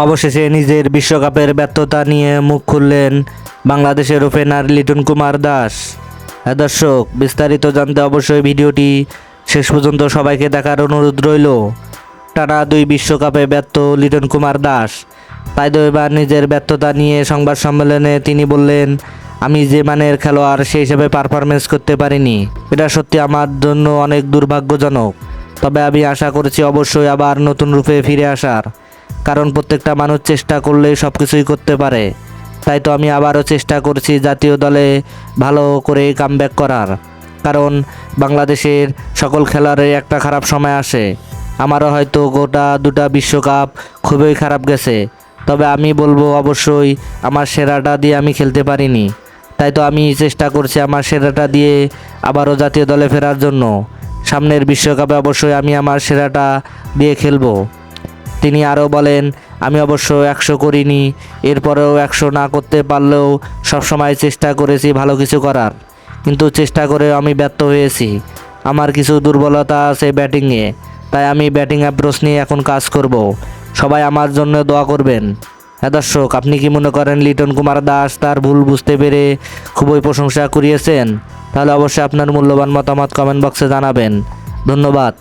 অবশেষে নিজের বিশ্বকাপের ব্যর্থতা নিয়ে মুখ খুললেন বাংলাদেশের ওপেনার লিটন কুমার দাস। হ্যাঁ দর্শক, বিস্তারিত জানতে অবশ্যই ভিডিওটি শেষ পর্যন্ত সবাইকে দেখার অনুরোধ রইল। টানা 2 বিশ্বকাপে ব্যর্থ লিটন কুমার দাস, তাই তো এবার নিজের ব্যর্থতা নিয়ে সংবাদ সম্মেলনে তিনি বললেন, আমি যে মানের খেলোয়াড় সেই হিসেবে পারফরমেন্স করতে পারিনি। এটা সত্যি আমার জন্য অনেক দুর্ভাগ্যজনক। তবে আমি আশা করছি অবশ্যই আবার নতুন রূপে ফিরে আসার, কারণ প্রত্যেকটা মানুষ চেষ্টা করলেই সব কিছুই করতে পারে। তাই তো আমি আবারও চেষ্টা করছি জাতীয় দলে ভালো করে কামব্যাক করার, কারণ বাংলাদেশের সকল খেলোয়াড়ের একটা খারাপ সময় আসে। আমারও হয়তো গোটা 2টা বিশ্বকাপ খুবই খারাপ গেছে, তবে আমি বলবো অবশ্যই আমার সেরাটা দিয়ে আমি খেলতে পারিনি। তাই তো আমি চেষ্টা করছি আমার সেরাটা দিয়ে আবারও জাতীয় দলে ফেরার জন্য। সামনের বিশ্বকাপে অবশ্যই আমি আমার সেরাটা দিয়ে খেলবো। তিনি আরও বলেন, আমি অবশ্য 100 করিনি, এরপরেও 100 না করতে পারলেও সবসময় চেষ্টা করেছি ভালো কিছু করার, কিন্তু চেষ্টা করে আমি ব্যর্থ হয়েছি। আমার কিছু দুর্বলতা আছে ব্যাটিংয়ে, তাই আমি ব্যাটিং অ্যাপ্রোচ নিয়ে এখন কাজ করব। সবাই আমার জন্য দোয়া করবেন। হ্যাঁ দর্শক, আপনি কি মনে করেন লিটন কুমার দাস তার ভুল বুঝতে পেরে খুবই প্রশংসা কুড়িয়েছেন? তাহলে অবশ্যই আপনার মূল্যবান মতামত কমেন্ট বক্সে জানাবেন। ধন্যবাদ।